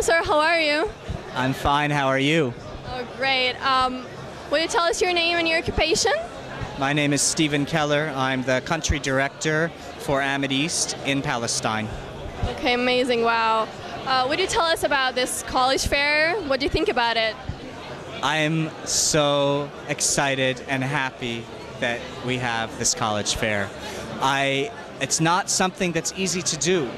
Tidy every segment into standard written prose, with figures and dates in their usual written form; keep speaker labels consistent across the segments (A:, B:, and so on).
A: Hello, sir. How are you?
B: I'm fine. How are you?
A: Oh, great. Will you tell us your name and your occupation?
B: My name is Stephen Keller. I'm the country director for Amideast in Palestine.
A: Okay, amazing. Wow. Would you tell us about this college fair? What do you think about it?
B: I'm so excited and happy that we have this college fair. It's not something that's easy to do.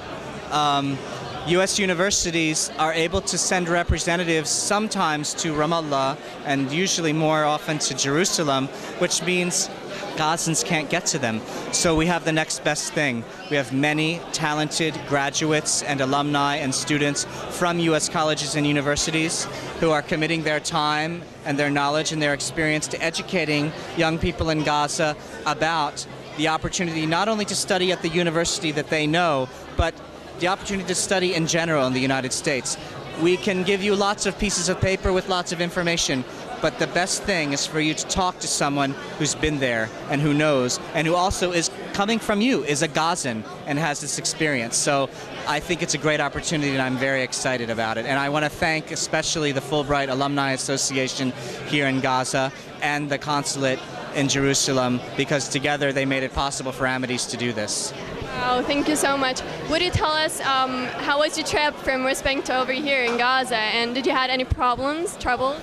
B: U.S. universities are able to send representatives sometimes to Ramallah and usually more often to Jerusalem, which means Gazans can't get to them. So we have the next best thing. We have many talented graduates and alumni and students from U.S. colleges and universities who are committing their time and their knowledge and their experience to educating young people in Gaza about the opportunity not only to study at the university that they know, but the opportunity to study in general in the United States. We can give you lots of pieces of paper with lots of information, but the best thing is for you to talk to someone who's been there and who knows, and who also is coming from you, is a Gazan and has this experience. So I think it's a great opportunity and I'm very excited about it. And I want to thank especially the Fulbright Alumni Association here in Gaza and the consulate in Jerusalem, because together they made it possible for Amideast to do this.
A: Wow, thank you so much. Would you tell us how was your trip from West Bank to over here in Gaza, and did you have any trouble?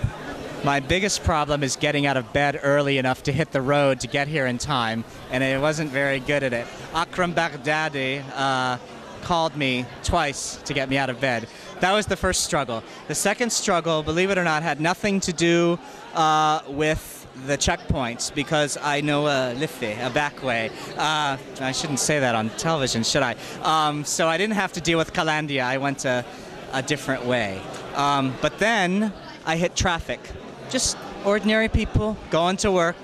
B: My biggest problem is getting out of bed early enough to hit the road to get here in time, and I wasn't very good at it. Akram Baghdadi called me twice to get me out of bed. That was the first struggle. The second struggle, believe it or not, had nothing to do with the checkpoints, because I know a back way. I shouldn't say that on television, should I? So I didn't have to deal with Kalandia. I went a different way. But then I hit traffic. Just ordinary people going to work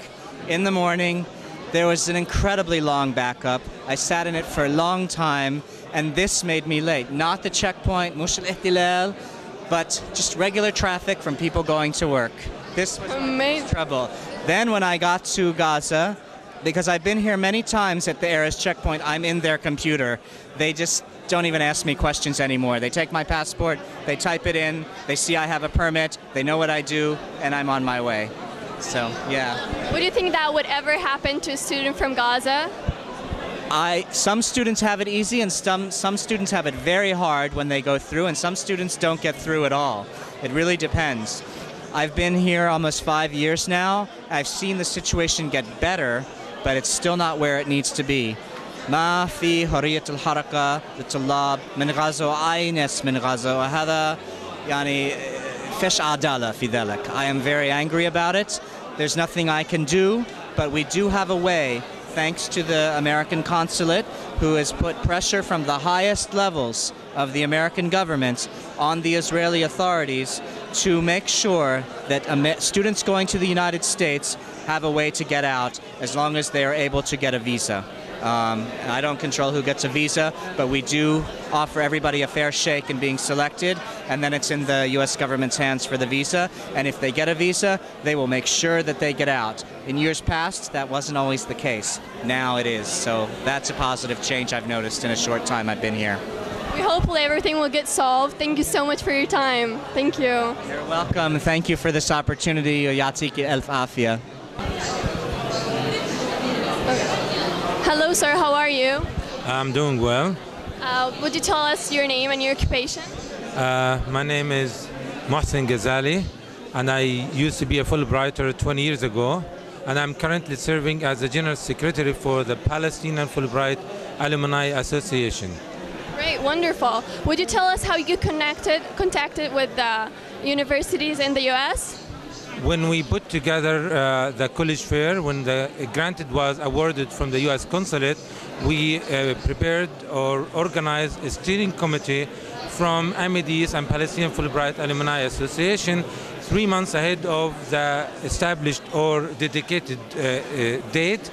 B: in the morning. There was an incredibly long backup. I sat in it for a long time, and this made me late. Not the checkpoint, mush al-ihtilal, but just regular traffic from people going to work. This was amazing trouble. Then when I got to Gaza, because I've been here many times at the Erez checkpoint, I'm in their computer. They just don't even ask me questions anymore. They take my passport, they type it in, they see I have a permit, they know what I do, and I'm on my way. So, yeah.
A: Would you think that would ever happen to a student from Gaza?
B: Some students have it easy, and some students have it very hard when they go through, and some students don't get through at all. It really depends. I've been here almost 5 years now. I've seen the situation get better, but it's still not where it needs to be. ما في حرية الحركة للطلاب من غزة وآينس من غزة وهذا يعني فيش عدالة في ذلك. I am very angry about it. There's nothing I can do, but we do have a way, thanks to the American consulate, who has put pressure from the highest levels of the American government on the Israeli authorities to make sure that students going to the United States have a way to get out as long as they are able to get a visa. I don't control who gets a visa, but we do offer everybody a fair shake in being selected, and then it's in the U.S. government's hands for the visa. And if they get a visa, they will make sure that they get out. In years past, that wasn't always the case. Now it is. So that's a positive change I've noticed in a short time I've been here.
A: We hopefully everything will get solved. Thank you so much for your time. Thank you.
B: You're welcome. Thank you for this opportunity. Yatiki elf afia.
A: Hello, sir. How are you?
C: I'm doing well.
A: Would you tell us your name and your occupation?
C: My name is Mohsen Ghazali, and I used to be a Fulbrighter 20 years ago, and I'm currently serving as the General Secretary for the Palestinian Fulbright Alumni Association.
A: Great, wonderful. Would you tell us how you contacted with the universities in the U.S.?
C: When we put together the college fair, when the grant was awarded from the U.S. consulate, we prepared or organized a steering committee from Amideast and Palestinian Fulbright Alumni Association 3 months ahead of the established or dedicated date.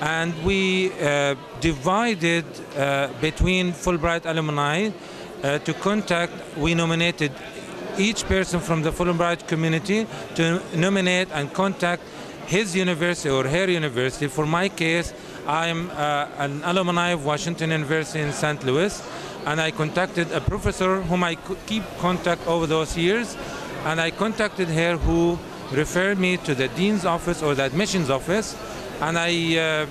C: And we divided between Fulbright alumni to contact. We nominated each person from the Fulbright community to nominate and contact his university or her university. For my case, I'm an alumni of Washington University in St. Louis, and I contacted a professor whom I keep contact over those years, and I contacted her who referred me to the dean's office or the admissions office, and I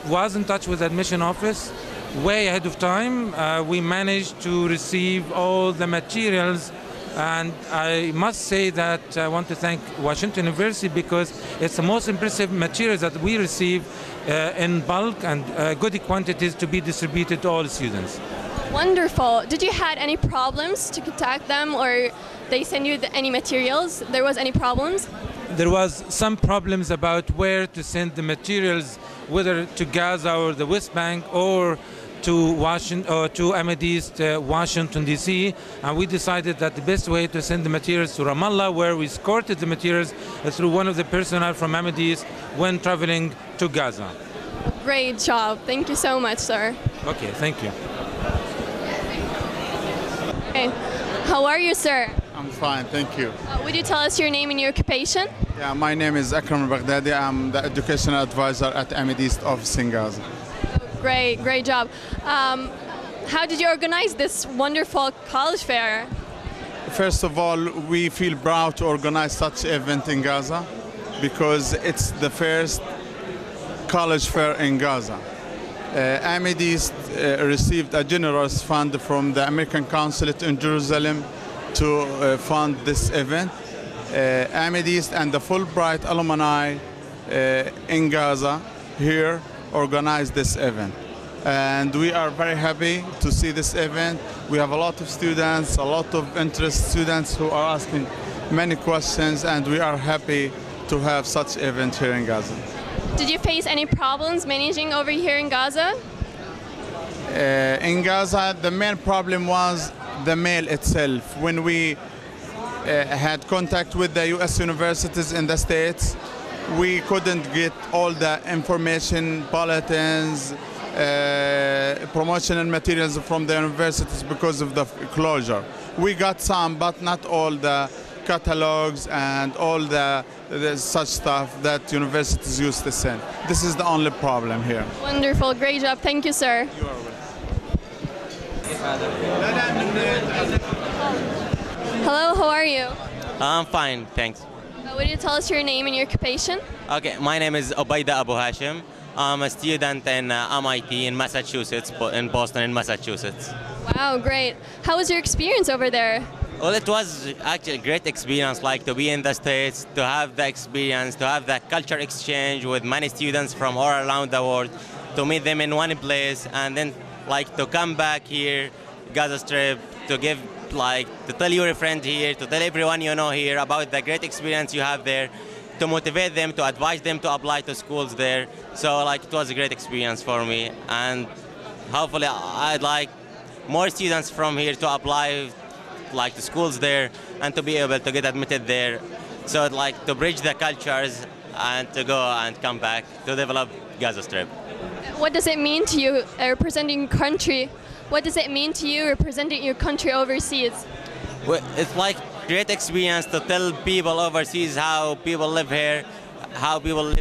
C: was in touch with the admission office way ahead of time. We managed to receive all the materials, and I must say that I want to thank Washington University because it's the most impressive materials that we receive in bulk and good quantities to be distributed to all students.
A: Wonderful. Did you had any problems to contact them, or they send you any materials? There was any problems?
C: There was some problems about where to send the materials, whether to Gaza or the West Bank or to Washington or to Amideast, Washington D.C., and we decided that the best way to send the materials to Ramallah, where we escorted the materials through one of the personnel from Amideast when traveling to Gaza.
A: Great job. Thank you so much, sir.
C: Okay, thank you.
A: Okay. How are you, sir?
D: I'm fine, thank you.
A: Would you tell us your name and your occupation?
D: Yeah, my name is Akram al-Baghdadi. I'm the educational advisor at Amideast office in Gaza.
A: Great job. How did you organize this wonderful college fair?
D: First of all, we feel proud to organize such an event in Gaza because it's the first college fair in Gaza. Amideast received a generous fund from the American Consulate in Jerusalem to fund this event. Amideast and the Fulbright alumni in Gaza here organized this event. And we are very happy to see this event. We have a lot of students, a lot of interested students who are asking many questions, and we are happy to have such event here in Gaza.
A: Did you face any problems managing over here in Gaza?
D: In Gaza, the main problem was the mail itself. When we had contact with the U.S. universities in the States, we couldn't get all the information, bulletins, promotional materials from the universities because of the closure. We got some, but not all the catalogs and all the such stuff that universities used to send. This is the only problem here.
A: Wonderful, great job. Thank you, sir.
D: You are welcome.
A: Hello, how are you?
E: I'm fine, thanks.
A: Would you tell us your name and your occupation?
E: Okay, my name is Obaida Abu Hashim. I'm a student in MIT in Massachusetts, in Boston, in Massachusetts.
A: Wow, great. How was your experience over there?
E: Well, it was actually a great experience, like to be in the States, to have the experience, to have the culture exchange with many students from all around the world, to meet them in one place, and then like to come back here, Gaza Strip, to give to tell your friend here, to tell everyone you know here about the great experience you have there, to motivate them, to advise them to apply to schools there. So it was a great experience for me, and hopefully I'd like more students from here to apply to schools there and to be able to get admitted there. So to bridge the cultures and to go and come back to develop Gaza Strip.
A: What does it mean to you representing your country? What does it mean to you representing your country overseas?
E: Well, it's great experience to tell people overseas how people live here, how people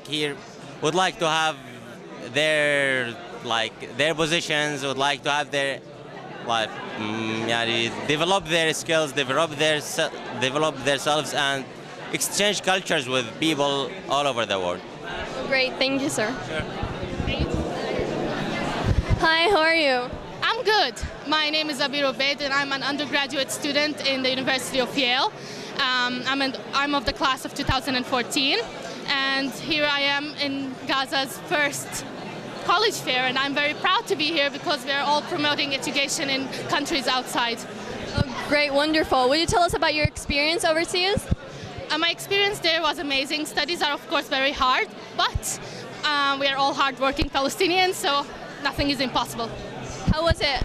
E: here would like to have their positions, would like to have their develop their skills, develop themselves, and exchange cultures with people all over the world.
A: Great, thank you, sir.
E: Sure.
A: Hi, how are you?
F: I'm good. My name is Abir Obeid, and I'm an undergraduate student in the University of Yale. I'm of the class of 2014, and here I am in Gaza's first college fair, and I'm very proud to be here because we're all promoting education in countries outside.
A: Oh, great, wonderful. Will you tell us about your experience overseas?
F: My experience there was amazing. Studies are of course very hard, but we are all hardworking Palestinians, so nothing is impossible.
A: How was it?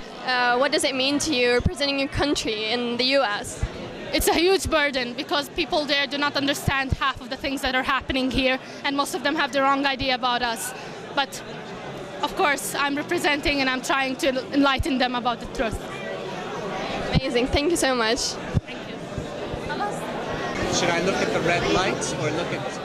A: What does it mean to you representing your country in the U.S.?
F: It's a huge burden because people there do not understand half of the things that are happening here, and most of them have the wrong idea about us. But of course, I'm representing and I'm trying to enlighten them about the truth.
A: Amazing. Thank you so much.
F: Thank you.
B: Should I look at the red lights or look at